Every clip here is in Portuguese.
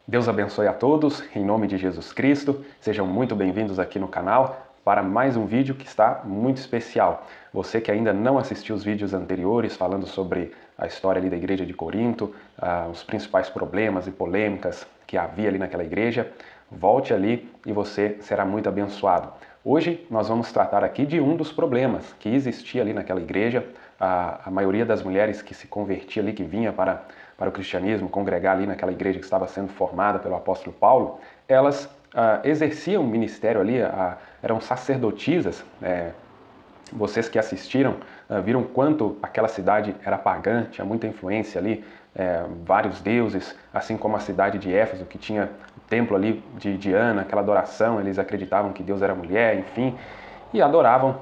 Deus abençoe a todos, em nome de Jesus Cristo. Sejam muito bem-vindos aqui no canal para mais um vídeo que está muito especial. Você que ainda não assistiu os vídeos anteriores falando sobre a história ali da igreja de Corinto, os principais problemas e polêmicas que havia ali naquela igreja, volte ali e você será muito abençoado. Hoje nós vamos tratar aqui de um dos problemas que existia ali naquela igreja. A maioria das mulheres que se convertia ali, que vinha para o cristianismo, congregar ali naquela igreja que estava sendo formada pelo apóstolo Paulo, elas exerciam um ministério ali, eram sacerdotisas. Vocês que assistiram viram quanto aquela cidade era pagã, tinha muita influência ali, vários deuses, assim como a cidade de Éfeso, que tinha o templo ali de Diana, aquela adoração, eles acreditavam que Deus era mulher, enfim, e adoravam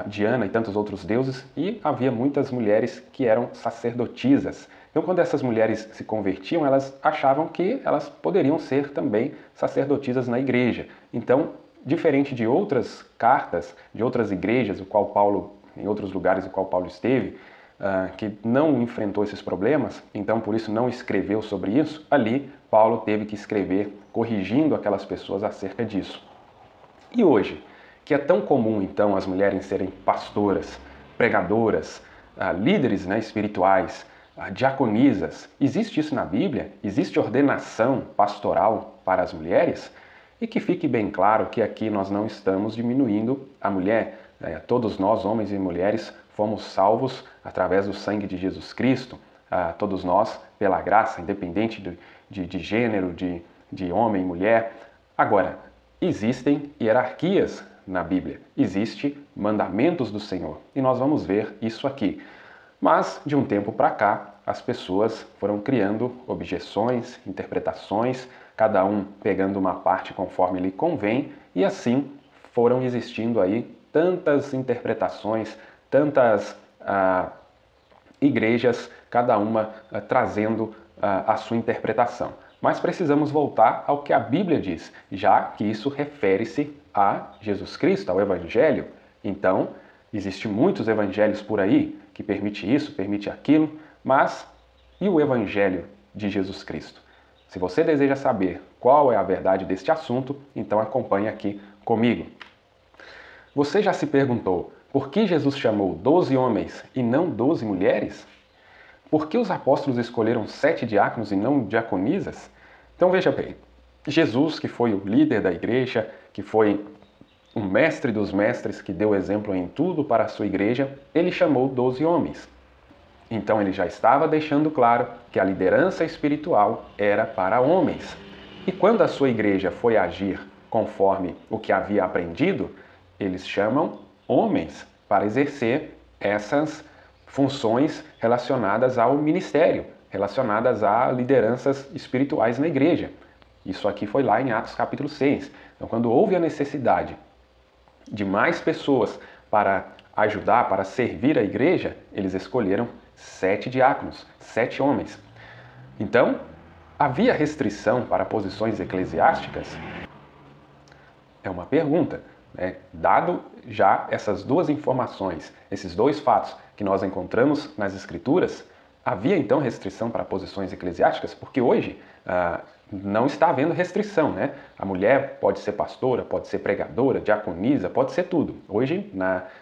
Diana e tantos outros deuses, e havia muitas mulheres que eram sacerdotisas. Então, quando essas mulheres se convertiam, elas achavam que elas poderiam ser também sacerdotisas na igreja. Então, diferente de outras cartas, de outras igrejas, o qual Paulo, em outros lugares o qual Paulo esteve, que não enfrentou esses problemas, então por isso não escreveu sobre isso, ali Paulo teve que escrever corrigindo aquelas pessoas acerca disso. E hoje, que é tão comum então as mulheres serem pastoras, pregadoras, líderes, né, espirituais, diaconisas, existe isso na Bíblia? Existe ordenação pastoral para as mulheres? E que fique bem claro que aqui nós não estamos diminuindo a mulher. Todos nós, homens e mulheres, fomos salvos através do sangue de Jesus Cristo. Todos nós, pela graça, independente de gênero, de homem e mulher. Agora, existem hierarquias na Bíblia, existem mandamentos do Senhor e nós vamos ver isso aqui. Mas, de um tempo para cá, as pessoas foram criando objeções, interpretações, cada um pegando uma parte conforme lhe convém, e assim foram existindo aí tantas interpretações, tantas igrejas, cada uma trazendo a sua interpretação. Mas precisamos voltar ao que a Bíblia diz, já que isso refere-se a Jesus Cristo, ao Evangelho. Então, existem muitos evangelhos por aí que permite isso, permite aquilo, mas e o Evangelho de Jesus Cristo? Se você deseja saber qual é a verdade deste assunto, então acompanhe aqui comigo. Você já se perguntou por que Jesus chamou 12 homens e não 12 mulheres? Por que os apóstolos escolheram 7 diáconos e não diaconisas? Então veja bem, Jesus, que foi o líder da igreja, que foi o mestre dos mestres, que deu exemplo em tudo para a sua igreja, ele chamou 12 homens. Então ele já estava deixando claro que a liderança espiritual era para homens. E quando a sua igreja foi agir conforme o que havia aprendido, eles chamam homens para exercer essas funções relacionadas ao ministério, relacionadas a lideranças espirituais na igreja. Isso aqui foi lá em Atos capítulo 6. Então, quando houve a necessidade de mais pessoas para ajudar, para servir a igreja, eles escolheram 7 diáconos, 7 homens. Então, havia restrição para posições eclesiásticas? É uma pergunta. Dado já essas duas informações, esses dois fatos que nós encontramos nas Escrituras, havia então restrição para posições eclesiásticas? Porque hoje não está havendo restrição, né? A mulher pode ser pastora, pode ser pregadora, diaconisa, pode ser tudo. Hoje,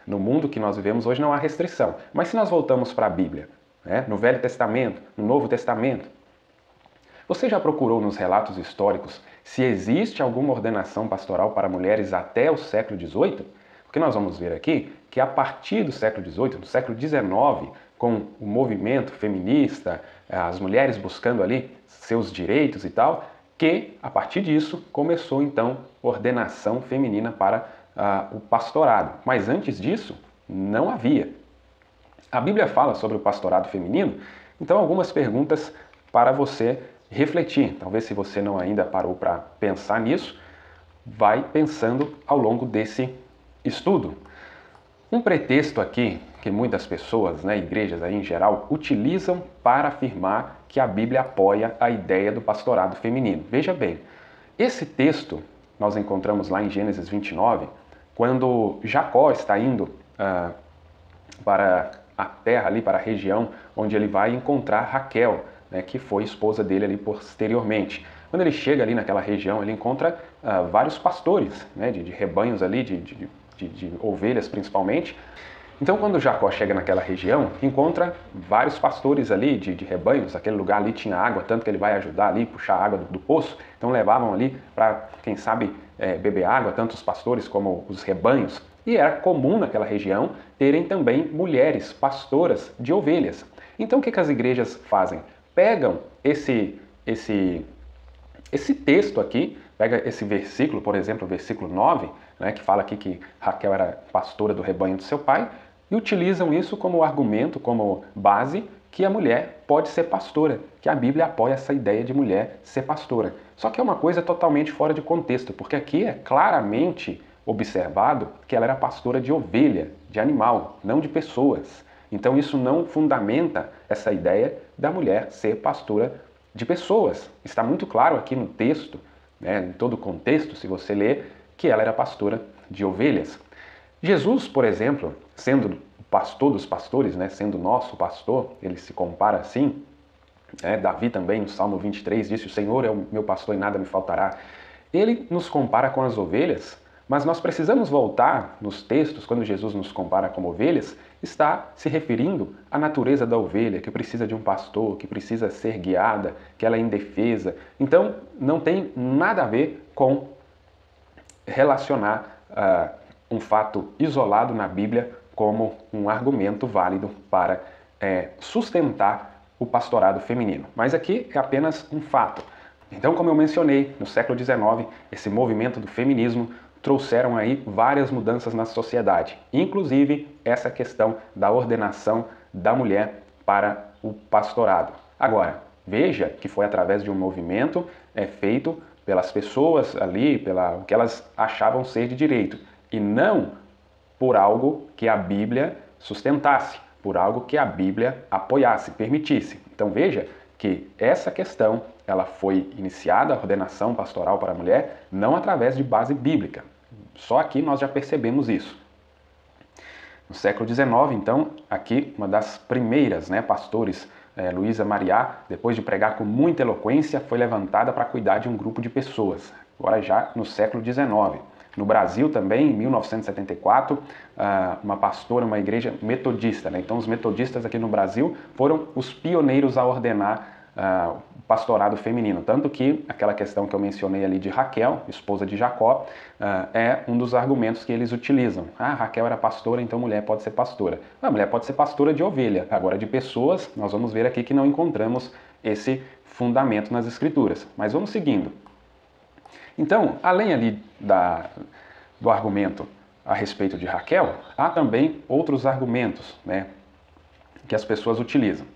no mundo que nós vivemos hoje, não há restrição. Mas se nós voltamos para a Bíblia, né? No Velho Testamento, no Novo Testamento, você já procurou nos relatos históricos se existe alguma ordenação pastoral para mulheres até o século XVIII? Porque nós vamos ver aqui que a partir do século XVIII, do século XIX, com o movimento feminista, as mulheres buscando ali seus direitos e tal, que a partir disso começou então ordenação feminina para o pastorado. Mas antes disso, não havia. A Bíblia fala sobre o pastorado feminino, então algumas perguntas para você refletir. Talvez se você não ainda parou para pensar nisso, vai pensando ao longo desse estudo. Um pretexto aqui que muitas pessoas, né, igrejas aí em geral, utilizam para afirmar que a Bíblia apoia a ideia do pastorado feminino. Veja bem, esse texto nós encontramos lá em Gênesis 29, quando Jacó está indo para a terra, ali para a região onde ele vai encontrar Raquel, né, que foi esposa dele ali posteriormente. Quando ele chega ali naquela região, ele encontra vários pastores, né, de rebanhos ali, de ovelhas principalmente. Então, quando Jacó chega naquela região, encontra vários pastores ali de rebanhos. Aquele lugar ali tinha água, tanto que ele vai ajudar ali, puxar a água do poço. Então, levavam ali para, quem sabe, beber água, tanto os pastores como os rebanhos. E era comum naquela região terem também mulheres pastoras de ovelhas. Então, o que as igrejas fazem? Pegam esse texto aqui, pega esse versículo, por exemplo, o versículo 9, né, que fala aqui que Raquel era pastora do rebanho do seu pai, e utilizam isso como argumento, como base, que a mulher pode ser pastora, que a Bíblia apoia essa ideia de mulher ser pastora. Só que é uma coisa totalmente fora de contexto, porque aqui é claramente observado que ela era pastora de ovelha, de animal, não de pessoas. Então isso não fundamenta essa ideia da mulher ser pastora de pessoas. Está muito claro aqui no texto, né, em todo o contexto, se você ler, que ela era pastora de ovelhas. Jesus, por exemplo, sendo o pastor dos pastores, né, sendo nosso pastor, ele se compara assim. Davi também, no Salmo 23, disse: "O Senhor é o meu pastor e nada me faltará." Ele nos compara com as ovelhas, mas nós precisamos voltar nos textos, quando Jesus nos compara como ovelhas, está se referindo à natureza da ovelha, que precisa de um pastor, que precisa ser guiada, que ela é indefesa. Então, não tem nada a ver com relacionar um fato isolado na Bíblia como um argumento válido para sustentar o pastorado feminino. Mas aqui é apenas um fato. Então, como eu mencionei, no século XIX, esse movimento do feminismo trouxeram aí várias mudanças na sociedade, inclusive essa questão da ordenação da mulher para o pastorado. Agora, veja que foi através de um movimento feito pelas pessoas ali, pelo que elas achavam ser de direito, e não por algo que a Bíblia sustentasse, por algo que a Bíblia apoiasse, permitisse. Então veja que essa questão ela foi iniciada, a ordenação pastoral para a mulher, não através de base bíblica. Só aqui nós já percebemos isso. No século XIX, então, aqui uma das primeiras pastores, Luísa Mariá, depois de pregar com muita eloquência, foi levantada para cuidar de um grupo de pessoas, agora já no século XIX. No Brasil também, em 1974, uma pastora, uma igreja metodista. Então os metodistas aqui no Brasil foram os pioneiros a ordenar o pastorado feminino. Tanto que aquela questão que eu mencionei ali de Raquel, esposa de Jacó, é um dos argumentos que eles utilizam. Raquel era pastora, então mulher pode ser pastora. A mulher pode ser pastora de ovelha. Agora de pessoas, nós vamos ver aqui que não encontramos esse fundamento nas Escrituras. Mas vamos seguindo. Então, além ali do argumento a respeito de Raquel, há também outros argumentos que as pessoas utilizam.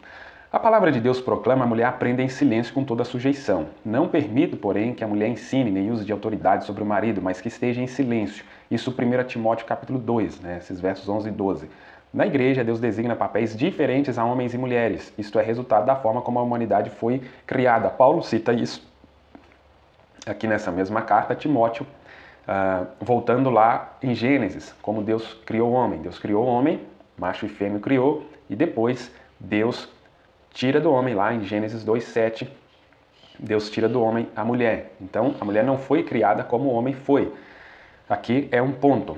A palavra de Deus proclama: a mulher aprenda em silêncio com toda a sujeição. Não permito, porém, que a mulher ensine nem use de autoridade sobre o marido, mas que esteja em silêncio. Isso 1 Timóteo capítulo 2, esses versos 11 e 12. Na igreja, Deus designa papéis diferentes a homens e mulheres. Isto é resultado da forma como a humanidade foi criada. Paulo cita isso aqui nessa mesma carta a Timóteo, voltando lá em Gênesis, como Deus criou o homem. Deus criou o homem, macho e fêmea criou, e depois Deus tira do homem, lá em Gênesis 2:7, Deus tira do homem a mulher. Então, a mulher não foi criada como o homem foi. Aqui é um ponto.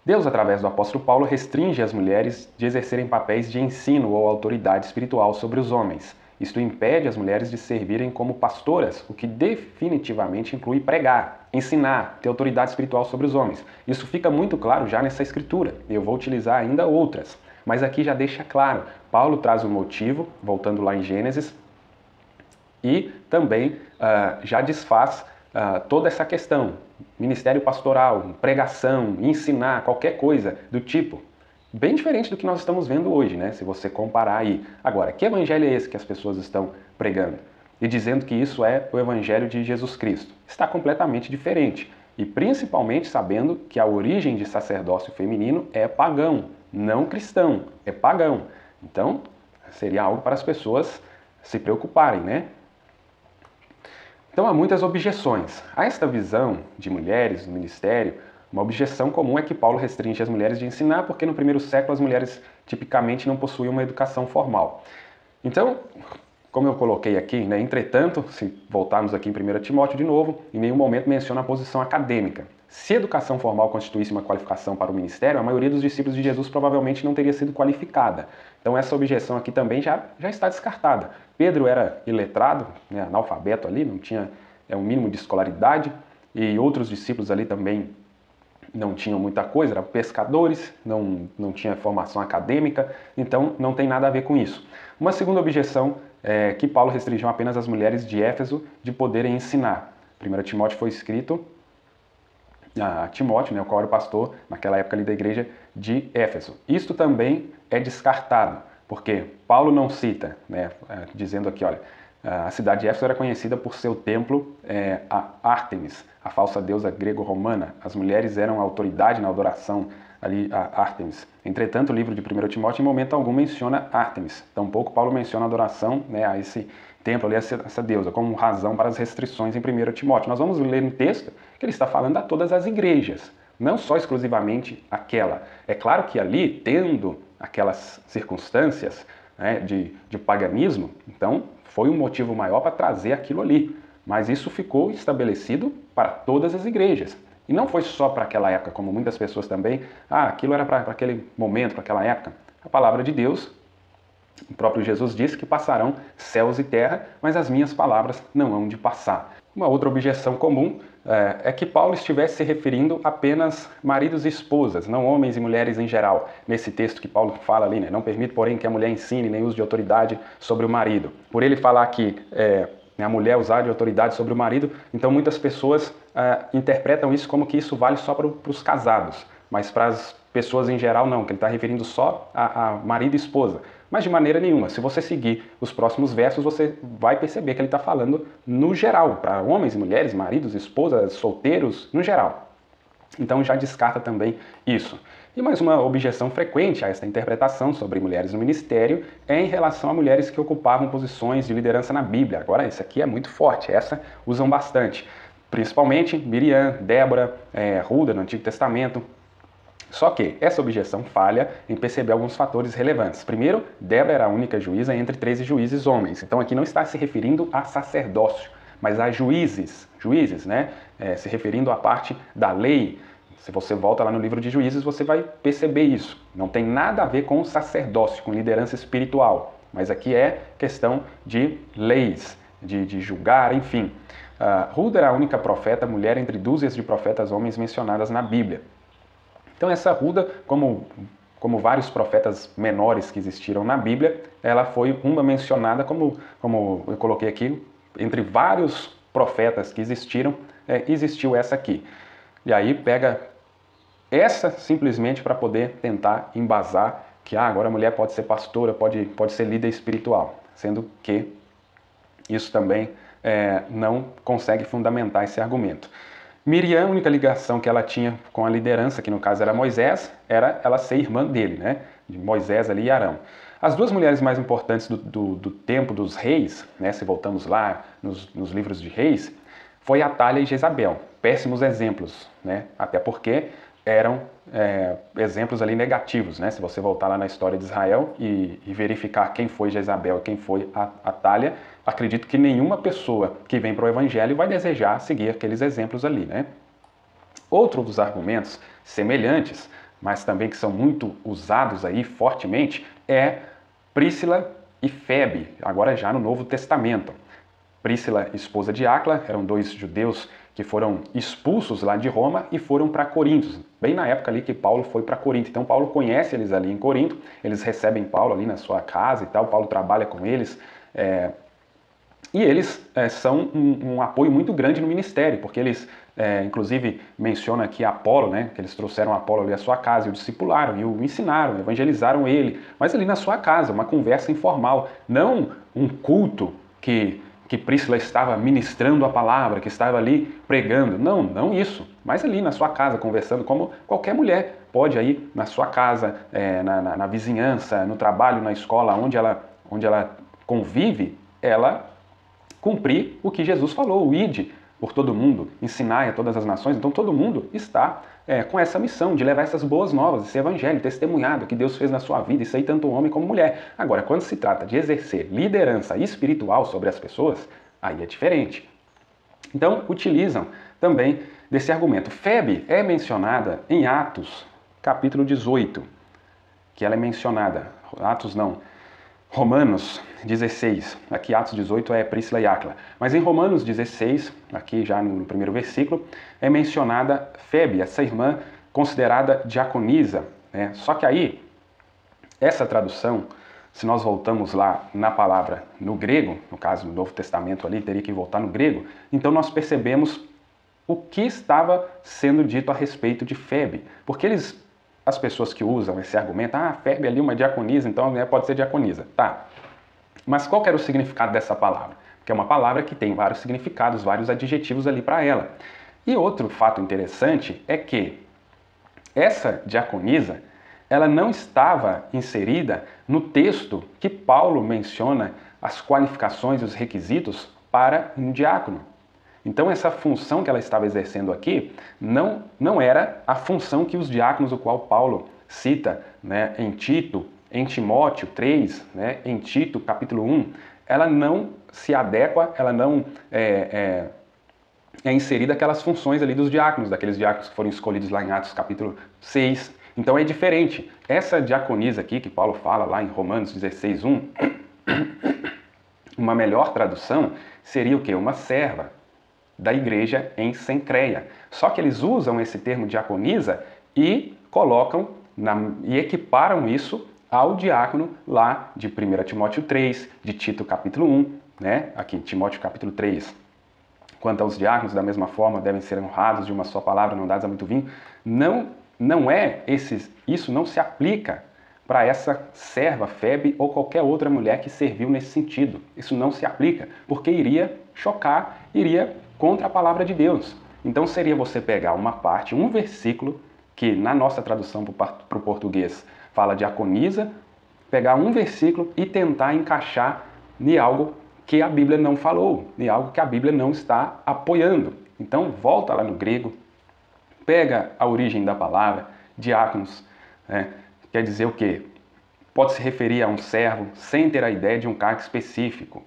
Deus, através do apóstolo Paulo, restringe as mulheres de exercerem papéis de ensino ou autoridade espiritual sobre os homens. Isto impede as mulheres de servirem como pastoras, o que definitivamente inclui pregar, ensinar, ter autoridade espiritual sobre os homens. Isso fica muito claro já nessa escritura. Eu vou utilizar ainda outras, mas aqui já deixa claro. Paulo traz um motivo, voltando lá em Gênesis, e também já desfaz toda essa questão. Ministério pastoral, pregação, ensinar, qualquer coisa do tipo. Bem diferente do que nós estamos vendo hoje, se você comparar aí. Agora, que evangelho é esse que as pessoas estão pregando? E dizendo que isso é o evangelho de Jesus Cristo. Está completamente diferente. E principalmente sabendo que a origem de sacerdócio feminino é pagão, não cristão, é pagão. Então, seria algo para as pessoas se preocuparem, Então há muitas objeções a esta visão de mulheres no ministério. Uma objeção comum é que Paulo restringe as mulheres de ensinar, porque no primeiro século as mulheres tipicamente não possuíam uma educação formal. Então, como eu coloquei aqui, né, entretanto, se voltarmos aqui em 1 Timóteo de novo, em nenhum momento menciona a posição acadêmica. Se educação formal constituísse uma qualificação para o ministério, a maioria dos discípulos de Jesus provavelmente não teria sido qualificada. Então essa objeção aqui também já está descartada. Pedro era iletrado, né, analfabeto ali, não tinha um mínimo de escolaridade, e outros discípulos ali também não tinham muita coisa, eram pescadores, não tinha formação acadêmica, então não tem nada a ver com isso. Uma segunda objeção é que Paulo restringiu apenas as mulheres de Éfeso de poderem ensinar. 1 Timóteo foi escrito a Timóteo, né, o qual era o pastor naquela época ali da igreja de Éfeso. Isto também é descartado, porque Paulo não cita, né, dizendo aqui, olha, a cidade de Éfeso era conhecida por seu templo a Ártemis, a falsa deusa grego-romana. As mulheres eram a autoridade na adoração ali a Ártemis. Entretanto, o livro de 1 Timóteo em momento algum menciona Ártemis. Tampouco Paulo menciona a adoração, né, a esse templo ali, a essa deusa, como razão para as restrições em 1 Timóteo. Nós vamos ler no texto que ele está falando a todas as igrejas, não só exclusivamente aquela. É claro que ali, tendo aquelas circunstâncias, né, de paganismo, então foi um motivo maior para trazer aquilo ali. Mas isso ficou estabelecido para todas as igrejas. E não foi só para aquela época, como muitas pessoas também, aquilo era para aquele momento, para aquela época. A palavra de Deus, o próprio Jesus disse que passarão céus e terra, mas as minhas palavras não hão de passar. Uma outra objeção comum é que Paulo estivesse se referindo apenas maridos e esposas, não homens e mulheres em geral. Nesse texto que Paulo fala ali, né? Não permite, porém, que a mulher ensine nem use de autoridade sobre o marido. Por ele falar que a mulher usar de autoridade sobre o marido, então muitas pessoas interpretam isso como que isso vale só para os casados, mas para as pessoas em geral não, que ele está referindo só a marido e esposa. Mas de maneira nenhuma, se você seguir os próximos versos, você vai perceber que ele está falando no geral, para homens e mulheres, maridos, esposas, solteiros, no geral. Então já descarta também isso. E mais uma objeção frequente a esta interpretação sobre mulheres no ministério é em relação a mulheres que ocupavam posições de liderança na Bíblia. Agora, esse aqui é muito forte, essa usam bastante. Principalmente Miriam, Débora, Ruda no Antigo Testamento. Só que essa objeção falha em perceber alguns fatores relevantes. Primeiro, Débora era a única juíza entre 13 juízes homens. Então aqui não está se referindo a sacerdócio, mas a juízes, né? Se referindo à parte da lei. Se você volta lá no livro de Juízes, você vai perceber isso. Não tem nada a ver com sacerdócio, com liderança espiritual. Mas aqui é questão de leis, de julgar, enfim. Ruda era a única profeta mulher entre dúzias de profetas homens mencionadas na Bíblia. Então essa Ruda, como vários profetas menores que existiram na Bíblia, ela foi uma mencionada, como eu coloquei aqui, entre vários profetas que existiram, existiu essa aqui. E aí pega essa simplesmente para poder tentar embasar que agora a mulher pode ser pastora, pode ser líder espiritual, sendo que isso também não consegue fundamentar esse argumento. Miriam, a única ligação que ela tinha com a liderança, que no caso era Moisés, era ela ser irmã dele, né? De Moisés ali e Arão. As duas mulheres mais importantes do tempo dos reis, né? Se voltamos lá nos livros de reis, foi Atália e Jezabel. Péssimos exemplos, né? Até porque eram exemplos ali negativos, né? Se você voltar lá na história de Israel e verificar quem foi Jezabel e quem foi Atália, acredito que nenhuma pessoa que vem para o Evangelho vai desejar seguir aqueles exemplos ali, né? Outro dos argumentos semelhantes, mas também que são muito usados aí fortemente, é Príscila e Febe, agora já no Novo Testamento. Príscila, esposa de Áquila, eram dois judeus que foram expulsos lá de Roma e foram para Corinto, bem na época ali que Paulo foi para Corinto. Então Paulo conhece eles ali em Corinto, eles recebem Paulo ali na sua casa e tal, Paulo trabalha com eles, e eles são um apoio muito grande no ministério, porque eles, inclusive, mencionam aqui Apolo, né, que eles trouxeram Apolo ali à sua casa e o discipularam, e o ensinaram, evangelizaram ele, mas ali na sua casa, uma conversa informal, não um culto que Príscila estava ministrando a palavra, que estava ali pregando. Não isso. Mas ali na sua casa, conversando, como qualquer mulher pode aí na sua casa, na vizinhança, no trabalho, na escola, onde ela convive, ela cumprir o que Jesus falou, o ide por todo mundo, ensinai a todas as nações. Então todo mundo está com essa missão de levar essas boas novas, esse evangelho, testemunhado que Deus fez na sua vida, isso aí tanto homem como mulher. Agora, quando se trata de exercer liderança espiritual sobre as pessoas, aí é diferente. Então, utilizam também desse argumento. Febe é mencionada em Atos, capítulo 18, que ela é mencionada, Romanos 16, aqui Atos 18 é Príscila e Áquila, mas em Romanos 16, aqui já no primeiro versículo, é mencionada Febe, essa irmã considerada diaconisa, né? Só que aí, essa tradução, se nós voltamos lá na palavra no grego, no caso do Novo Testamento ali, teria que voltar no grego, então nós percebemos o que estava sendo dito a respeito de Febe, porque as pessoas que usam esse argumento, Febe ali uma diaconisa, então pode ser diaconisa. Tá. Mas qual que era o significado dessa palavra? Porque é uma palavra que tem vários significados, vários adjetivos ali para ela. E outro fato interessante é que essa diaconisa, ela não estava inserida no texto que Paulo menciona as qualificações e os requisitos para um diácono. Então essa função que ela estava exercendo aqui não era a função que os diáconos, o qual Paulo cita, né, em Tito, em Timóteo 3, né, em Tito capítulo 1, ela não se adequa, ela não é inserida aquelas funções ali dos diáconos, daqueles diáconos que foram escolhidos lá em Atos capítulo 6. Então é diferente. Essa diaconisa aqui que Paulo fala lá em Romanos 16, 1, uma melhor tradução seria o quê? Uma serva da igreja em Cencreia. Só que eles usam esse termo diaconisa e colocam e equiparam isso ao diácono lá de 1 Timóteo 3, de Tito capítulo 1, né? Aqui, Timóteo capítulo 3. Quanto aos diáconos, da mesma forma, devem ser honrados de uma só palavra, não dados a muito vinho. Isso não se aplica para essa serva, Febe ou qualquer outra mulher que serviu nesse sentido. Isso não se aplica, porque iria chocar, iria contra a palavra de Deus. Então seria você pegar uma parte, um versículo, que na nossa tradução para o português fala diaconisa, pegar um versículo e tentar encaixar em algo que a Bíblia não falou, em algo que a Bíblia não está apoiando. Então volta lá no grego, pega a origem da palavra, diáconos, né? Quer dizer o quê? Pode se referir a um servo sem ter a ideia de um cargo específico.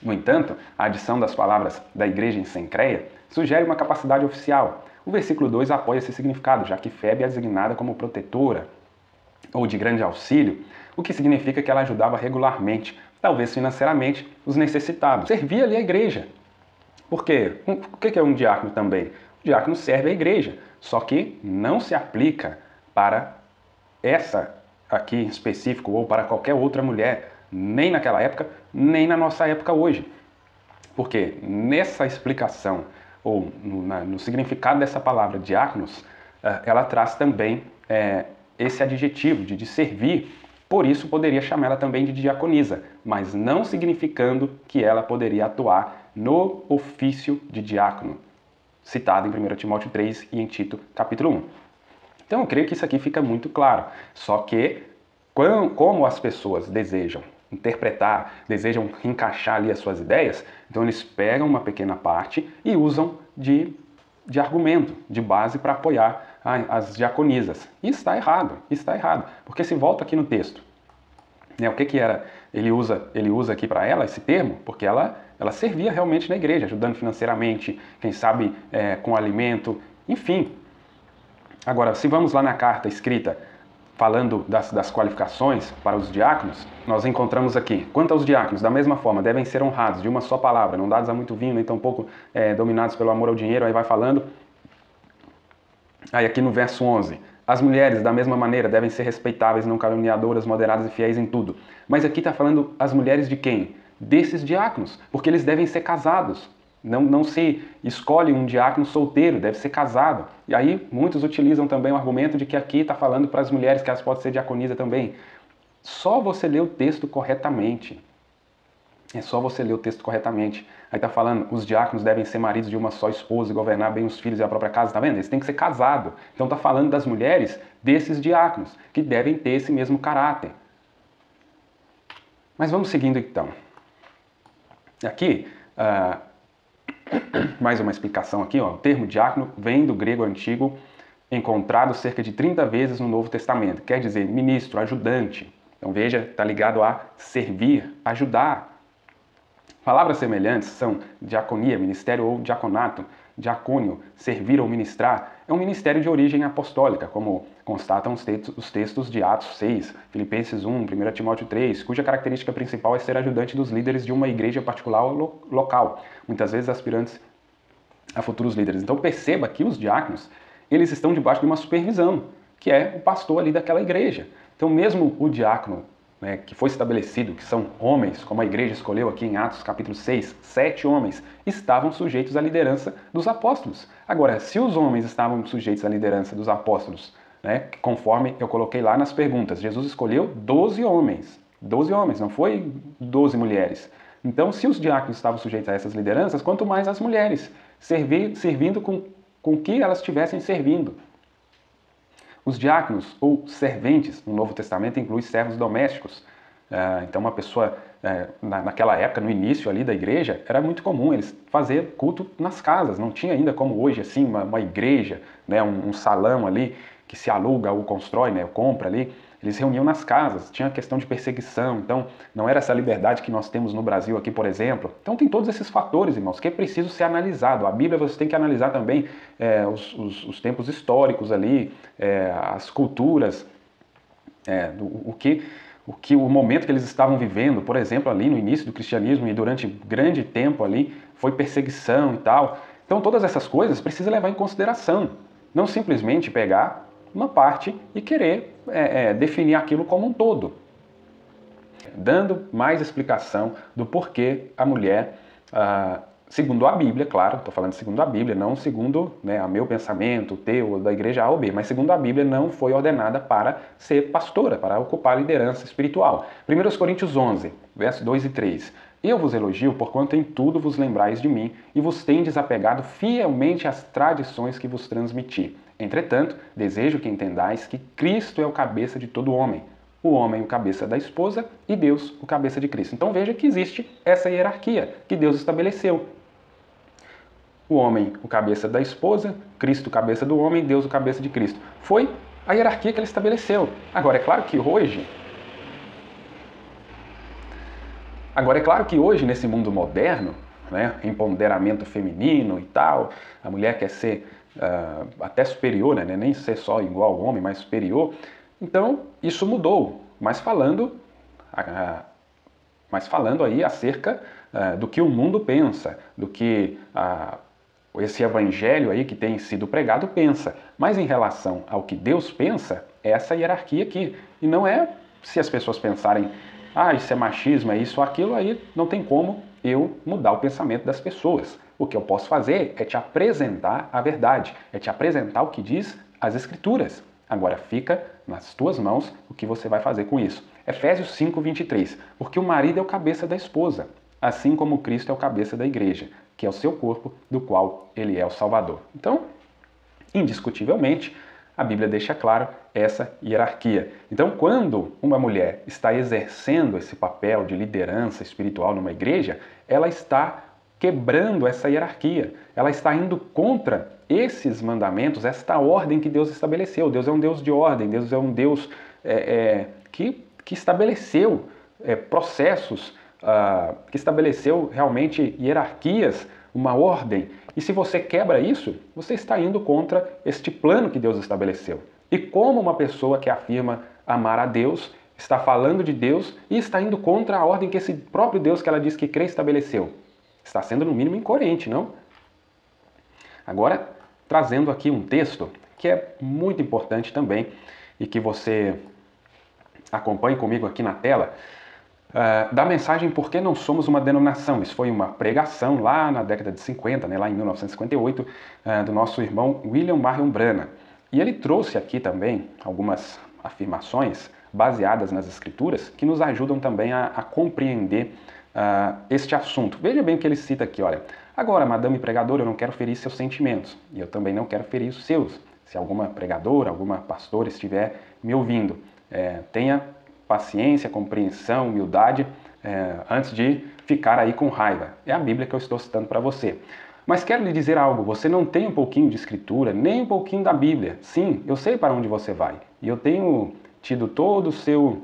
No entanto, a adição das palavras da igreja em Cencreia sugere uma capacidade oficial. O versículo 2 apoia esse significado, já que Febe é designada como protetora ou de grande auxílio, o que significa que ela ajudava regularmente, talvez financeiramente, os necessitados. Servia ali a igreja. Por quê? O que é um diácono também? O diácono serve a igreja, só que não se aplica para essa aqui em específico ou para qualquer outra mulher, nem naquela época, nem na nossa época hoje. Porque nessa explicação, ou no significado dessa palavra diáconos, ela traz também esse adjetivo de servir, por isso poderia chamá-la também de diaconisa, mas não significando que ela poderia atuar no ofício de diácono, citado em 1 Timóteo 3 e em Tito capítulo 1. Então eu creio que isso aqui fica muito claro, só que como as pessoas desejam interpretar, desejam encaixar ali as suas ideias, então eles pegam uma pequena parte e usam de argumento, de base para apoiar as diaconisas. E está errado, porque se volta aqui no texto, né, o que era? Ele usa aqui para ela esse termo, porque ela servia realmente na igreja, ajudando financeiramente, quem sabe com alimento, enfim. Agora, se vamos lá na carta escrita falando das qualificações para os diáconos, nós encontramos aqui, quanto aos diáconos, da mesma forma, devem ser honrados de uma só palavra, não dados a muito vinho, nem tampouco dominados pelo amor ao dinheiro, aí vai falando. Aí aqui no verso 11, as mulheres, da mesma maneira, devem ser respeitáveis, não caluniadoras, moderadas e fiéis em tudo. Mas aqui está falando as mulheres de quem? Desses diáconos, porque eles devem ser casados. Não se escolhe um diácono solteiro, deve ser casado. E aí muitos utilizam também o argumento de que aqui está falando para as mulheres que elas podem ser diaconisa também. Só você ler o texto corretamente. É só você ler o texto corretamente. Aí está falando, os diáconos devem ser maridos de uma só esposa e governar bem os filhos e a própria casa, tá vendo? Eles têm que ser casados. Então está falando das mulheres desses diáconos, que devem ter esse mesmo caráter. Mas vamos seguindo então. Aqui, Mais uma explicação aqui, ó. O termo diácono vem do grego antigo, encontrado cerca de 30 vezes no Novo Testamento. Quer dizer ministro, ajudante. Então veja, está ligado a servir, ajudar. Palavras semelhantes são diaconia, ministério ou diaconato, diacônio, servir ou ministrar. É um ministério de origem apostólica, como constatam os textos de Atos 6, Filipenses 1, 1 Timóteo 3, cuja característica principal é ser ajudante dos líderes de uma igreja particular ou local, muitas vezes aspirantes a futuros líderes. Então perceba que os diáconos, eles estão debaixo de uma supervisão, que é o pastor ali daquela igreja. Então mesmo o diácono, né, que foi estabelecido, que são homens, como a igreja escolheu aqui em Atos capítulo 6, 7 homens, estavam sujeitos à liderança dos apóstolos. Agora, se os homens estavam sujeitos à liderança dos apóstolos, né, conforme eu coloquei lá nas perguntas, Jesus escolheu 12 homens, não foi 12 mulheres. Então, se os diáconos estavam sujeitos a essas lideranças, quanto mais as mulheres, servindo com que elas estivessem servindo. Os diáconos ou serventes no Novo Testamento inclui servos domésticos. Então uma pessoa, naquela época, no início ali da igreja, era muito comum eles fazer culto nas casas. Não tinha ainda como hoje assim uma igreja, né, um salão ali que se aluga ou constrói, né, compra ali. Eles reuniam nas casas, tinha a questão de perseguição, então não era essa liberdade que nós temos no Brasil aqui, por exemplo. Então tem todos esses fatores, irmãos, que é preciso ser analisado. A Bíblia você tem que analisar também os tempos históricos ali, as culturas, o momento que eles estavam vivendo. Por exemplo, ali no início do cristianismo e durante grande tempo ali, foi perseguição e tal. Então todas essas coisas precisa levar em consideração, não simplesmente pegar uma parte e querer definir aquilo como um todo. Dando mais explicação do porquê a mulher, segundo a Bíblia, claro, estou falando segundo a Bíblia, não segundo o meu pensamento, o teu, da igreja A ou B, mas segundo a Bíblia não foi ordenada para ser pastora, para ocupar liderança espiritual. 1 Coríntios 11, versos 2 e 3. Eu vos elogio porquanto em tudo vos lembrais de mim e vos tendes apegado fielmente às tradições que vos transmiti. Entretanto, desejo que entendais que Cristo é o cabeça de todo homem, o homem o cabeça da esposa e Deus o cabeça de Cristo. Então veja que existe essa hierarquia que Deus estabeleceu. O homem o cabeça da esposa, Cristo o cabeça do homem, Deus o cabeça de Cristo. Foi a hierarquia que ele estabeleceu. Agora é claro que hoje, nesse mundo moderno, né, empoderamento feminino e tal, a mulher quer ser até superior, né, nem ser só igual ao homem, mas superior. Então, isso mudou, mas falando aí acerca do que o mundo pensa, do que esse evangelho aí que tem sido pregado pensa. Mas em relação ao que Deus pensa, é essa hierarquia aqui. E não é se as pessoas pensarem, isso é machismo, é isso ou aquilo, aí não tem como eu mudar o pensamento das pessoas. O que eu posso fazer é te apresentar a verdade, é te apresentar o que diz as Escrituras. Agora fica nas tuas mãos o que você vai fazer com isso. Efésios 5, 23. Porque o marido é o cabeça da esposa, assim como Cristo é o cabeça da igreja, que é o seu corpo, do qual ele é o Salvador. Então, indiscutivelmente, a Bíblia deixa claro essa hierarquia. Então, quando uma mulher está exercendo esse papel de liderança espiritual numa igreja, ela está quebrando essa hierarquia. Ela está indo contra esses mandamentos, esta ordem que Deus estabeleceu. Deus é um Deus de ordem, Deus é um Deus que estabeleceu processos, que estabeleceu realmente hierarquias, uma ordem. E se você quebra isso, você está indo contra este plano que Deus estabeleceu. E como uma pessoa que afirma amar a Deus, está falando de Deus e está indo contra a ordem que esse próprio Deus que ela diz que crê estabeleceu? Está sendo no mínimo incoerente, não? Agora, trazendo aqui um texto que é muito importante também e que você acompanhe comigo aqui na tela, da mensagem Por que não somos uma denominação. Isso foi uma pregação lá na década de 50, né, lá em 1958, do nosso irmão William Marion Branham. E ele trouxe aqui também algumas afirmações baseadas nas Escrituras que nos ajudam também a compreender este assunto. Veja bem o que ele cita aqui, olha. Agora, madame pregadora, eu não quero ferir seus sentimentos e eu também não quero ferir os seus. Se alguma pregadora, alguma pastora estiver me ouvindo, tenha paciência, compreensão, humildade, antes de ficar aí com raiva. É a Bíblia que eu estou citando para você. Mas quero lhe dizer algo, você não tem um pouquinho de escritura, nem um pouquinho da Bíblia. Sim, eu sei para onde você vai. E eu tenho tido todo o seu...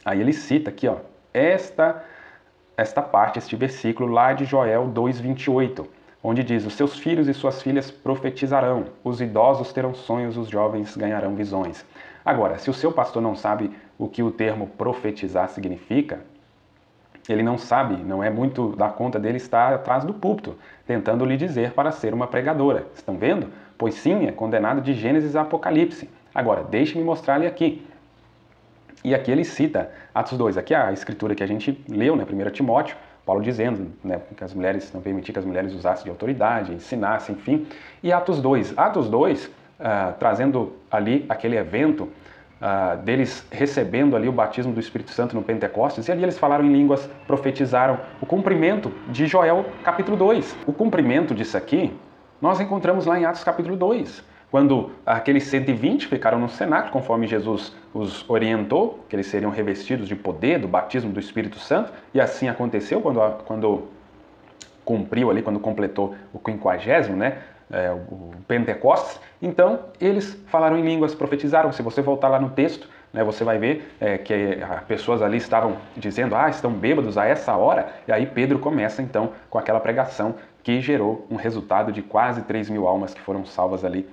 Aí ele cita aqui, ó, esta parte, este versículo lá de Joel 2:28, onde diz: os seus filhos e suas filhas profetizarão, os idosos terão sonhos, os jovens ganharão visões. Agora, se o seu pastor não sabe o que o termo profetizar significa, ele não sabe, não é muito da conta dele estar atrás do púlpito, tentando lhe dizer para ser uma pregadora. Estão vendo? Pois sim, é condenado de Gênesis a Apocalipse. Agora, deixe-me mostrar-lhe aqui. E aqui ele cita Atos 2, aqui é a escritura que a gente leu, né, 1 Timóteo, Paulo dizendo, né, que as mulheres, não permitir que as mulheres usassem de autoridade, ensinassem, enfim. E Atos 2, trazendo ali aquele evento deles recebendo ali o batismo do Espírito Santo no Pentecostes, e ali eles falaram em línguas, profetizaram o cumprimento de Joel capítulo 2. O cumprimento disso aqui, nós encontramos lá em Atos capítulo 2, quando aqueles 120 ficaram no cenáculo, conforme Jesus os orientou, que eles seriam revestidos de poder, do batismo do Espírito Santo, e assim aconteceu quando cumpriu ali, quando completou o 50º, né, o Pentecostes. Então, eles falaram em línguas, profetizaram. Se você voltar lá no texto, né, você vai ver que pessoas ali estavam dizendo, estão bêbados a essa hora, e aí Pedro começa então com aquela pregação que gerou um resultado de quase 3.000 almas que foram salvas ali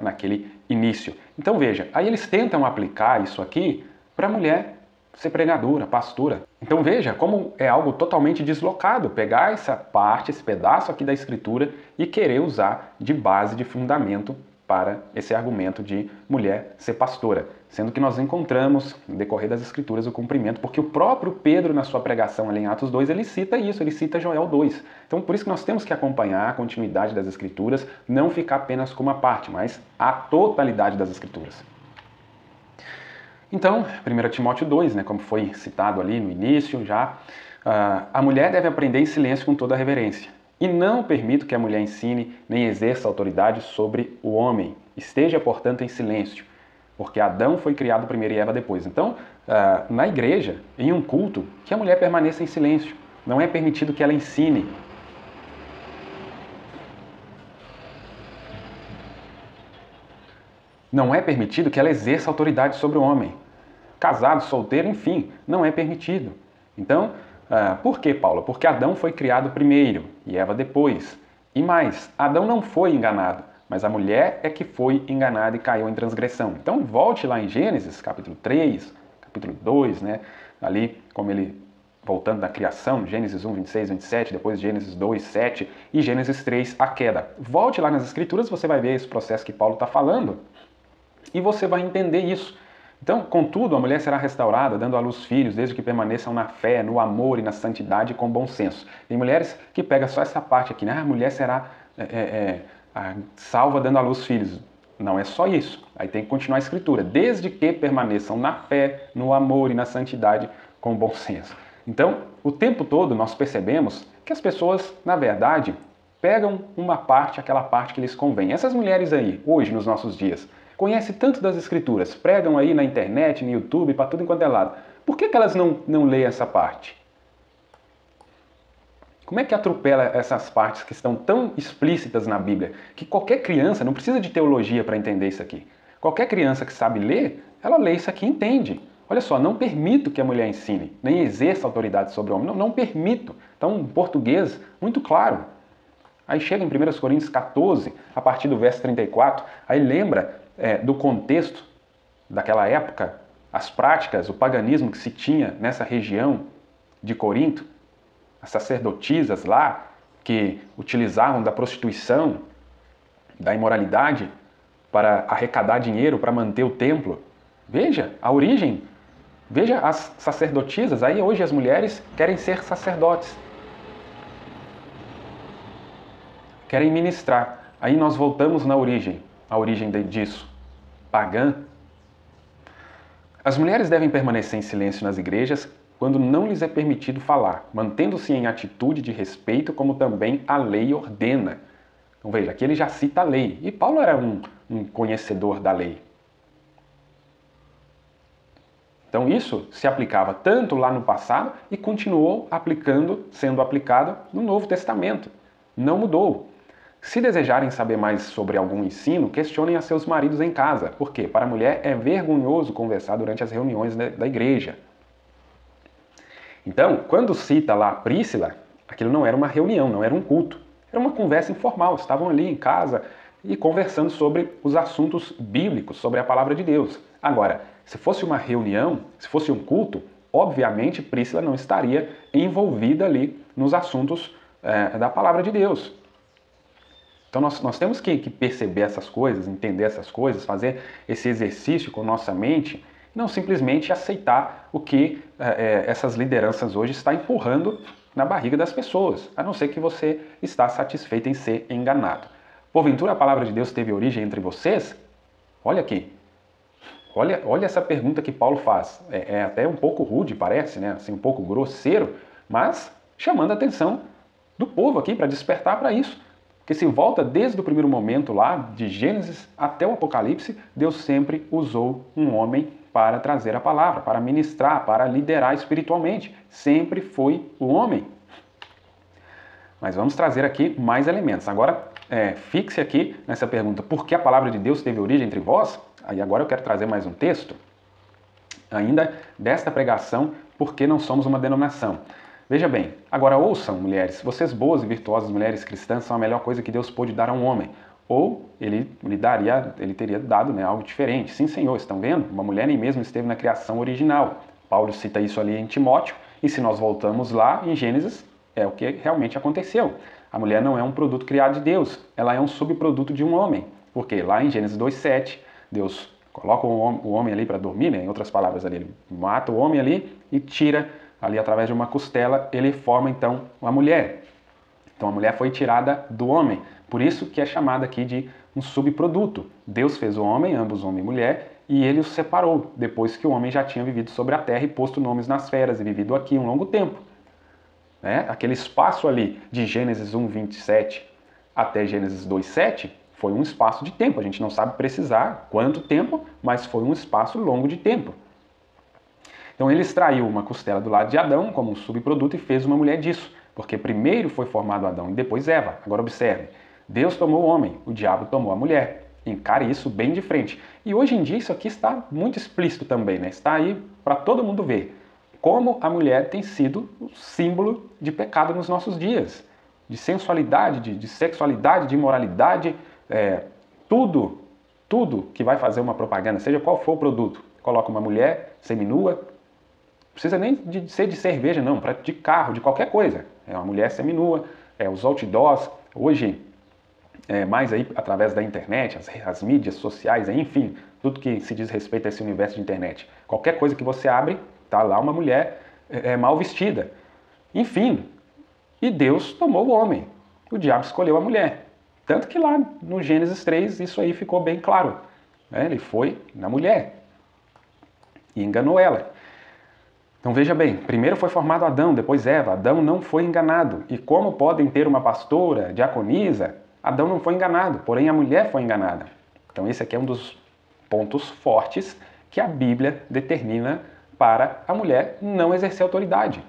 naquele início. Então veja, aí eles tentam aplicar isso aqui para a mulher ser pregadora, pastora. Então veja como é algo totalmente deslocado pegar essa parte, esse pedaço aqui da escritura e querer usar de base, de fundamento para esse argumento de mulher ser pastora. Sendo que nós encontramos, no decorrer das escrituras, o cumprimento, porque o próprio Pedro, na sua pregação ali em Atos 2, ele cita isso, ele cita Joel 2. Então por isso que nós temos que acompanhar a continuidade das escrituras, não ficar apenas com uma parte, mas a totalidade das escrituras. Então, 1 Timóteo 2, né, como foi citado ali no início já, a mulher deve aprender em silêncio com toda a reverência. E não permito que a mulher ensine nem exerça autoridade sobre o homem. Esteja, portanto, em silêncio, porque Adão foi criado primeiro e Eva depois. Então, na igreja, em um culto, que a mulher permaneça em silêncio. Não é permitido que ela ensine. Não é permitido que ela exerça autoridade sobre o homem. Casado, solteiro, enfim, não é permitido. Então, por que, Paulo? Porque Adão foi criado primeiro e Eva depois. E mais, Adão não foi enganado, mas a mulher é que foi enganada e caiu em transgressão. Então, volte lá em Gênesis, capítulo 3, capítulo 2, né? Ali, como ele, voltando da criação, Gênesis 1, 26, 27, depois Gênesis 2, 7 e Gênesis 3, a queda. Volte lá nas escrituras, você vai ver esse processo que Paulo está falando e você vai entender isso. Então, contudo, a mulher será restaurada, dando à luz filhos, desde que permaneçam na fé, no amor e na santidade com bom senso. Tem mulheres que pegam só essa parte aqui, né? A mulher será salva dando à luz filhos. Não é só isso. Aí tem que continuar a escritura. Desde que permaneçam na fé, no amor e na santidade com bom senso. Então, o tempo todo nós percebemos que as pessoas, na verdade, pegam uma parte, aquela parte que lhes convém. Essas mulheres aí, hoje, nos nossos dias, conhecem tanto das escrituras, pregam aí na internet, no YouTube, para tudo enquanto é lado. Por que elas não leem essa parte? Como é que atropela essas partes que estão tão explícitas na Bíblia? Que qualquer criança, não precisa de teologia para entender isso aqui. Qualquer criança que sabe ler, ela lê isso aqui e entende. Olha só, não permito que a mulher ensine, nem exerça autoridade sobre o homem. Não permito. Então, um português muito claro. Aí chega em 1 Coríntios 14, a partir do verso 34, aí lembra do contexto daquela época, as práticas, o paganismo que se tinha nessa região de Corinto, as sacerdotisas lá, que utilizavam da prostituição, da imoralidade, para arrecadar dinheiro, para manter o templo. Veja a origem, veja as sacerdotisas, aí hoje as mulheres querem ser sacerdotes, querem ministrar. Aí nós voltamos na origem, a origem disso, pagã. As mulheres devem permanecer em silêncio nas igrejas quando não lhes é permitido falar, mantendo-se em atitude de respeito, como também a lei ordena. Então veja, aqui ele já cita a lei, e Paulo era um conhecedor da lei. Então isso se aplicava tanto lá no passado e continuou sendo aplicado no Novo Testamento. não mudou. Se desejarem saber mais sobre algum ensino, questionem a seus maridos em casa. Por quê? Para a mulher é vergonhoso conversar durante as reuniões da igreja. Então, quando cita lá a Príscila, aquilo não era uma reunião, não era um culto. Era uma conversa informal. Estavam ali em casa e conversando sobre os assuntos bíblicos, sobre a palavra de Deus. Agora, se fosse uma reunião, se fosse um culto, obviamente Príscila não estaria envolvida ali nos assuntos da palavra de Deus. Então nós temos que perceber essas coisas, entender essas coisas, fazer esse exercício com nossa mente, não simplesmente aceitar o que essas lideranças hoje estão empurrando na barriga das pessoas, a não ser que você está satisfeito em ser enganado. Porventura a palavra de Deus teve origem entre vocês? Olha aqui, olha essa pergunta que Paulo faz. É até um pouco rude, parece, né? Assim, um pouco grosseiro, mas chamando a atenção do povo aqui para despertar para isso. Porque se volta desde o primeiro momento lá, de Gênesis até o Apocalipse, Deus sempre usou um homem para trazer a palavra, para ministrar, para liderar espiritualmente. Sempre foi o homem. Mas vamos trazer aqui mais elementos. Agora, fixe aqui nessa pergunta, por que a palavra de Deus teve origem entre vós? Aí agora eu quero trazer mais um texto, ainda desta pregação, por que não somos uma denominação. Veja bem, agora ouçam, mulheres, vocês boas e virtuosas mulheres cristãs são a melhor coisa que Deus pôde dar a um homem. Ou ele teria dado, né, algo diferente. Sim, Senhor, estão vendo? Uma mulher nem mesmo esteve na criação original. Paulo cita isso ali em Timóteo, e se nós voltamos lá em Gênesis, é o que realmente aconteceu. A mulher não é um produto criado de Deus, ela é um subproduto de um homem. Porque lá em Gênesis 2:7, Deus coloca o homem ali para dormir, né? Em outras palavras ali, ele mata o homem ali e tira ali através de uma costela, ele forma então uma mulher. Então a mulher foi tirada do homem, por isso que é chamada aqui de um subproduto. Deus fez o homem, ambos homem e mulher, e ele os separou, depois que o homem já tinha vivido sobre a terra e posto nomes nas feras e vivido aqui um longo tempo. Aquele espaço ali de Gênesis 1:27 até Gênesis 2:7 foi um espaço de tempo. A gente não sabe precisar quanto tempo, mas foi um espaço longo de tempo. Então ele extraiu uma costela do lado de Adão como um subproduto e fez uma mulher disso, porque primeiro foi formado Adão e depois Eva. Agora observe, Deus tomou o homem, o diabo tomou a mulher. Encare isso bem de frente. E hoje em dia isso aqui está muito explícito também, né? Está aí para todo mundo ver. Como a mulher tem sido o símbolo de pecado nos nossos dias. De sensualidade, de sexualidade, de imoralidade, tudo que vai fazer uma propaganda, seja qual for o produto, coloca uma mulher seminua, não precisa nem de ser de cerveja não, de carro, de qualquer coisa. É uma mulher seminua, os outdoors, hoje mais aí através da internet, as mídias sociais, enfim, tudo que se diz respeito a esse universo de internet. Qualquer coisa que você abre, tá lá uma mulher mal vestida. Enfim, e Deus tomou o homem, o diabo escolheu a mulher. Tanto que lá no Gênesis 3 isso aí ficou bem claro. Ele foi na mulher e enganou ela. Então veja bem, primeiro foi formado Adão, depois Eva. Adão não foi enganado. E como podem ter uma pastora, diaconisa, Adão não foi enganado, porém a mulher foi enganada. Então esse aqui é um dos pontos fortes que a Bíblia determina para a mulher não exercer autoridade.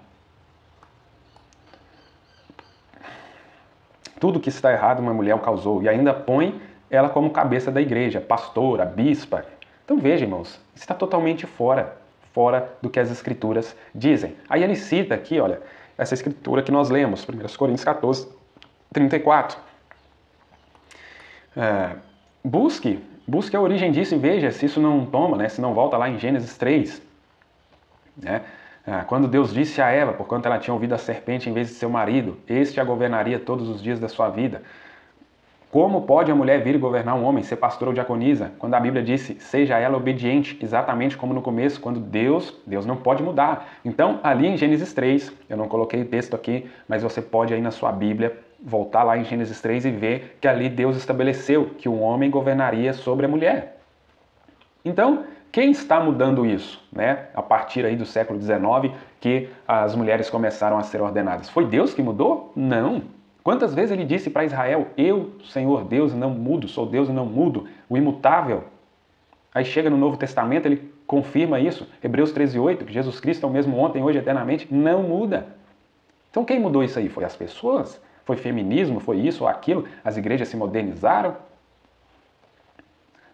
Tudo que está errado uma mulher o causou e ainda põe ela como cabeça da igreja, pastora, bispa. Então veja, irmãos, está totalmente fora do que as escrituras dizem. Aí ele cita aqui, olha, essa escritura que nós lemos, 1 Coríntios 14, 34. Busque a origem disso e veja se isso não toma, né? Se não volta lá em Gênesis 3. Quando Deus disse a Eva, porquanto ela tinha ouvido a serpente em vez de seu marido, este a governaria todos os dias da sua vida. Como pode a mulher vir governar um homem, ser pastora ou diaconisa, quando a Bíblia disse, seja ela obediente, exatamente como no começo, quando Deus não pode mudar. Então, ali em Gênesis 3, eu não coloquei o texto aqui, mas você pode aí na sua Bíblia voltar lá em Gênesis 3 e ver que ali Deus estabeleceu que o homem governaria sobre a mulher. Então, quem está mudando isso, a partir aí do século XIX, que as mulheres começaram a ser ordenadas? Foi Deus que mudou? Não. Quantas vezes ele disse para Israel, eu, Senhor Deus, não mudo, sou Deus e não mudo, o imutável. Aí chega no Novo Testamento, ele confirma isso, Hebreus 13:8, que Jesus Cristo é o mesmo ontem, hoje, eternamente, não muda. Então quem mudou isso aí? Foi as pessoas? Foi feminismo? Foi isso ou aquilo? As igrejas se modernizaram?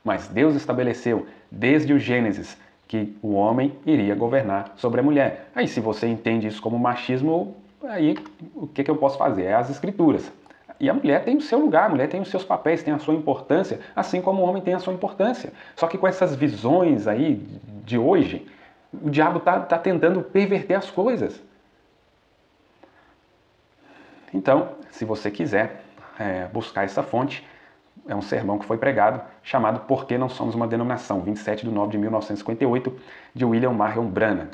Mas Deus estabeleceu desde o Gênesis que o homem iria governar sobre a mulher. Aí se você entende isso como machismo, aí o que eu posso fazer? É as escrituras. E a mulher tem o seu lugar, a mulher tem os seus papéis, tem a sua importância, assim como o homem tem a sua importância. Só que com essas visões aí de hoje, o diabo está tentando perverter as coisas. Então, se você quiser buscar essa fonte, é um sermão que foi pregado, chamado Por que não somos uma denominação, 27 de nove de 1958, de William Marion Branham.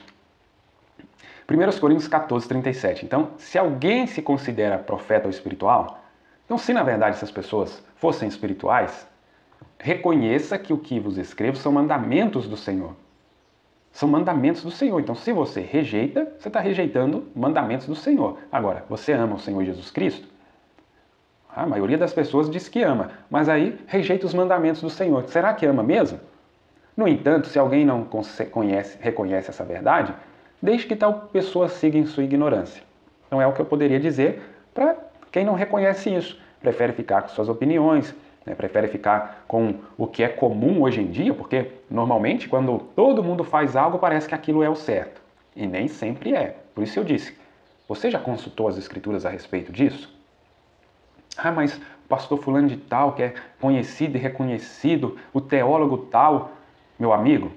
1 Coríntios 14, 37. Então, se alguém se considera profeta ou espiritual, então se na verdade essas pessoas fossem espirituais, reconheça que o que vos escrevo são mandamentos do Senhor. São mandamentos do Senhor. Então, se você rejeita, você está rejeitando mandamentos do Senhor. Agora, você ama o Senhor Jesus Cristo? A maioria das pessoas diz que ama, mas aí rejeita os mandamentos do Senhor. Será que ama mesmo? No entanto, se alguém não reconhece essa verdade, deixe que tal pessoa siga em sua ignorância. Então é o que eu poderia dizer para quem não reconhece isso. Prefere ficar com suas opiniões, prefere ficar com o que é comum hoje em dia, porque normalmente quando todo mundo faz algo parece que aquilo é o certo. E nem sempre é. Por isso eu disse, você já consultou as escrituras a respeito disso? Ah, mas o pastor fulano de tal, que é conhecido e reconhecido, o teólogo tal, meu amigo,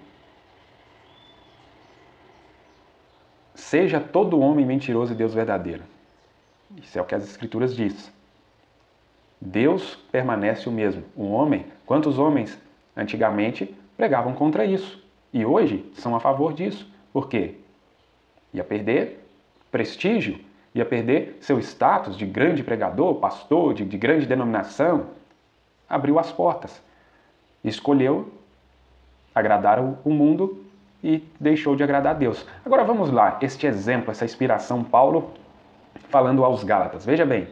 seja todo homem mentiroso e Deus verdadeiro. Isso é o que as escrituras dizem. Deus permanece o mesmo. Um homem, quantos homens antigamente pregavam contra isso? E hoje são a favor disso. Por quê? Ia perder prestígio, ia perder seu status de grande pregador, pastor, de grande denominação. Abriu as portas. Escolheu agradar o mundo e deixou de agradar a Deus. Agora vamos lá, este exemplo, essa inspiração, Paulo falando aos Gálatas. Veja bem.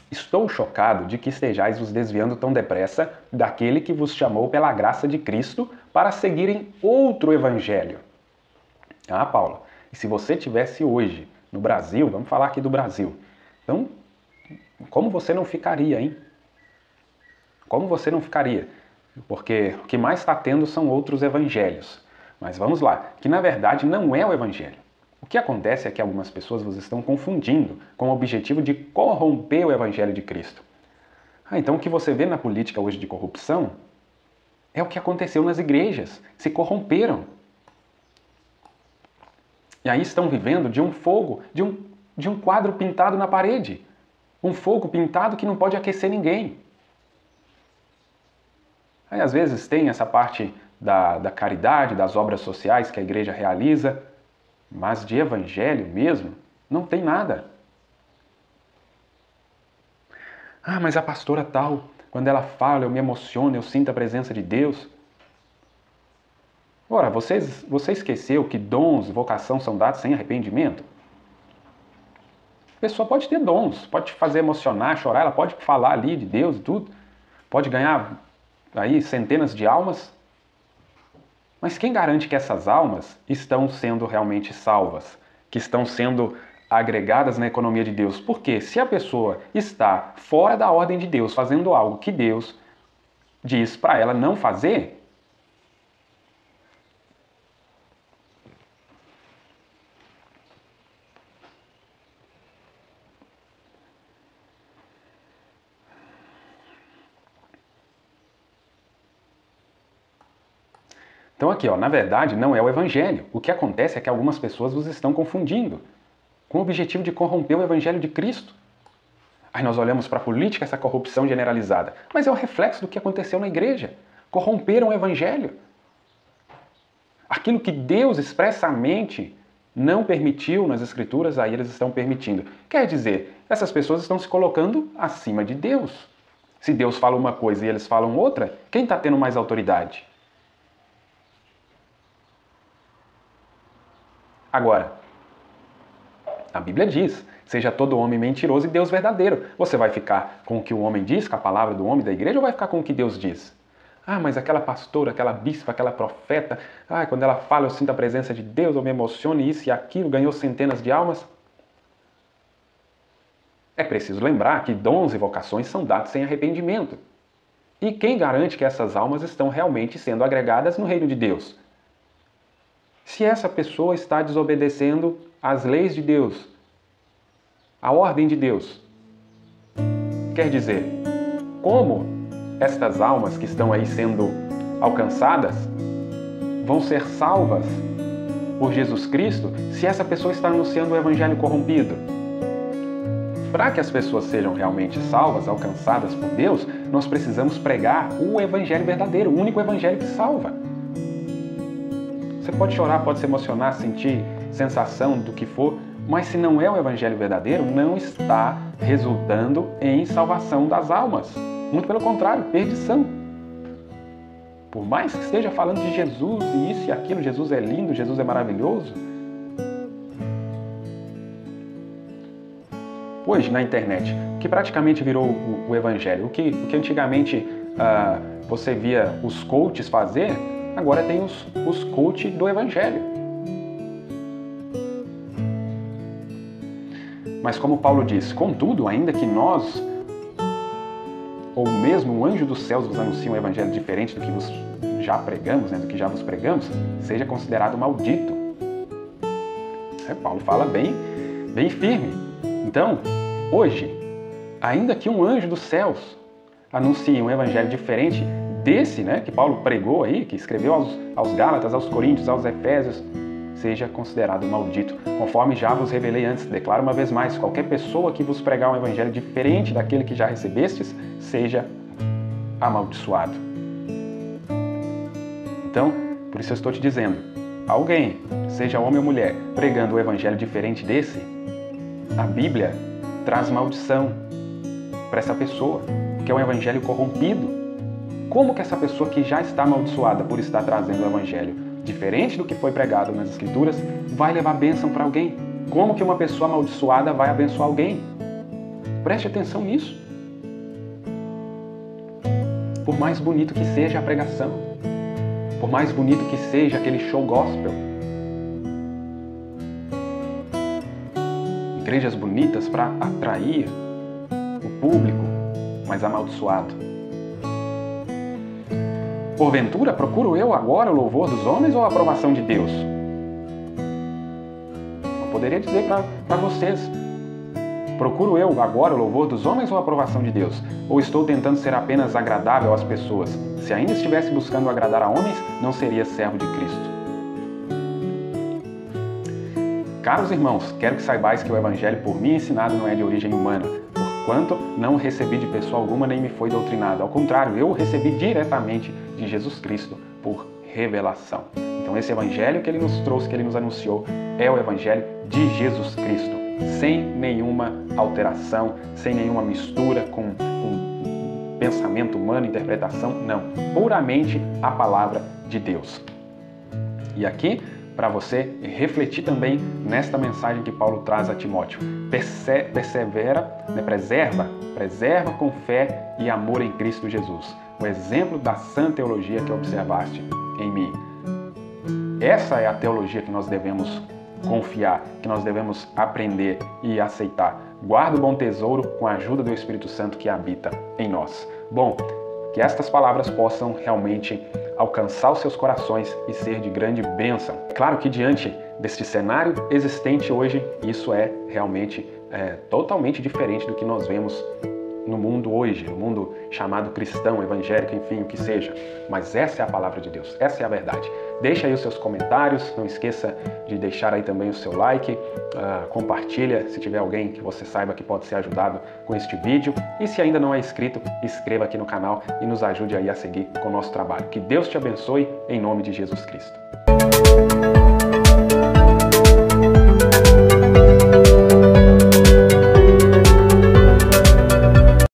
Estou chocado de que estejais vos desviando tão depressa daquele que vos chamou pela graça de Cristo para seguirem outro evangelho. Ah, Paulo, e se você tivesse hoje no Brasil, vamos falar aqui do Brasil, então, como você não ficaria, hein? Como você não ficaria? Porque o que mais está tendo são outros evangelhos. Mas vamos lá, que na verdade não é o evangelho. O que acontece é que algumas pessoas vos estão confundindo com o objetivo de corromper o evangelho de Cristo. Ah, então o que você vê na política hoje de corrupção é o que aconteceu nas igrejas. Se corromperam. E aí estão vivendo de um fogo, de um quadro pintado na parede. Um fogo pintado que não pode aquecer ninguém. Aí às vezes tem essa parte da caridade, das obras sociais que a igreja realiza, mas de evangelho mesmo, não tem nada. Ah, mas a pastora tal, quando ela fala, eu me emociono, eu sinto a presença de Deus. Ora, você esqueceu que dons e vocação são dados sem arrependimento? A pessoa pode ter dons, pode te fazer emocionar, chorar, ela pode falar ali de Deus e tudo, pode ganhar aí centenas de almas. Mas quem garante que essas almas estão sendo realmente salvas, que estão sendo agregadas na economia de Deus? Porque se a pessoa está fora da ordem de Deus, fazendo algo que Deus diz para ela não fazer, então aqui, ó, na verdade, não é o evangelho. O que acontece é que algumas pessoas vos estão confundindo com o objetivo de corromper o evangelho de Cristo. Aí nós olhamos para a política, essa corrupção generalizada. Mas é o reflexo do que aconteceu na igreja. Corromperam o evangelho. Aquilo que Deus expressamente não permitiu nas escrituras, aí eles estão permitindo. Quer dizer, essas pessoas estão se colocando acima de Deus. Se Deus fala uma coisa e eles falam outra, quem está tendo mais autoridade? Agora, a Bíblia diz, seja todo homem mentiroso e Deus verdadeiro. Você vai ficar com o que o homem diz, com a palavra do homem da igreja, ou vai ficar com o que Deus diz? Ah, mas aquela pastora, aquela bispa, aquela profeta, quando ela fala eu sinto a presença de Deus, eu me emociono, isso e aquilo, ganhou centenas de almas. É preciso lembrar que dons e vocações são dados sem arrependimento. E quem garante que essas almas estão realmente sendo agregadas no reino de Deus? Se essa pessoa está desobedecendo às leis de Deus, à ordem de Deus. Quer dizer, como estas almas que estão aí sendo alcançadas vão ser salvas por Jesus Cristo se essa pessoa está anunciando o evangelho corrompido? Para que as pessoas sejam realmente salvas, alcançadas por Deus, nós precisamos pregar o evangelho verdadeiro, o único evangelho que salva. Você pode chorar, pode se emocionar, sentir sensação do que for, mas se não é o evangelho verdadeiro, não está resultando em salvação das almas. Muito pelo contrário, perdição. Por mais que esteja falando de Jesus e isso e aquilo, Jesus é lindo, Jesus é maravilhoso. Hoje, na internet, o que praticamente virou o evangelho, o que antigamente você via os coaches fazer, agora tem os coaches do evangelho. Mas como Paulo diz, contudo, ainda que nós, ou mesmo o anjo dos céus vos anuncie um evangelho diferente do que vos já pregamos, do que já vos pregamos, seja considerado maldito. Paulo fala bem firme. Então, hoje, ainda que um anjo dos céus anuncie um evangelho diferente desse, que Paulo pregou aí, que escreveu aos Gálatas, aos Coríntios, aos Efésios, seja considerado maldito. Conforme já vos revelei antes, declaro uma vez mais, qualquer pessoa que vos pregar um evangelho diferente daquele que já recebestes, seja amaldiçoado. Então, por isso eu estou te dizendo, alguém, seja homem ou mulher, pregando um evangelho diferente desse, a Bíblia traz maldição para essa pessoa, que é um evangelho corrompido. Como que essa pessoa que já está amaldiçoada por estar trazendo o evangelho diferente do que foi pregado nas Escrituras vai levar bênção para alguém? Como que uma pessoa amaldiçoada vai abençoar alguém? Preste atenção nisso. Por mais bonito que seja a pregação, por mais bonito que seja aquele show gospel, igrejas bonitas para atrair o público, mas amaldiçoado. Porventura, procuro eu agora o louvor dos homens ou a aprovação de Deus? Eu poderia dizer para vocês, procuro eu agora o louvor dos homens ou a aprovação de Deus? Ou estou tentando ser apenas agradável às pessoas? Se ainda estivesse buscando agradar a homens, não seria servo de Cristo. Caros irmãos, quero que saibais que o evangelho por mim ensinado não é de origem humana, porquanto não o recebi de pessoa alguma nem me foi doutrinado. Ao contrário, eu o recebi diretamente de Jesus Cristo por revelação. Então esse evangelho que ele nos trouxe, que ele nos anunciou, é o evangelho de Jesus Cristo, sem nenhuma alteração, sem nenhuma mistura com pensamento humano, interpretação, não. Puramente a palavra de Deus. E aqui, para você refletir também nesta mensagem que Paulo traz a Timóteo. Persevera, preserva com fé e amor em Cristo Jesus. O exemplo da sã teologia que observaste em mim. Essa é a teologia que nós devemos confiar, que nós devemos aprender e aceitar. Guarda o bom tesouro com a ajuda do Espírito Santo que habita em nós. Bom, que estas palavras possam realmente alcançar os seus corações e ser de grande bênção. Claro que diante deste cenário existente hoje, isso é realmente totalmente diferente do que nós vemos no mundo hoje, no mundo chamado cristão, evangélico, enfim, o que seja. Mas essa é a palavra de Deus, essa é a verdade. Deixa aí os seus comentários, não esqueça de deixar aí também o seu like, compartilha se tiver alguém que você saiba que pode ser ajudado com este vídeo. E se ainda não é inscrito, inscreva aqui no canal e nos ajude aí a seguir com o nosso trabalho. Que Deus te abençoe em nome de Jesus Cristo.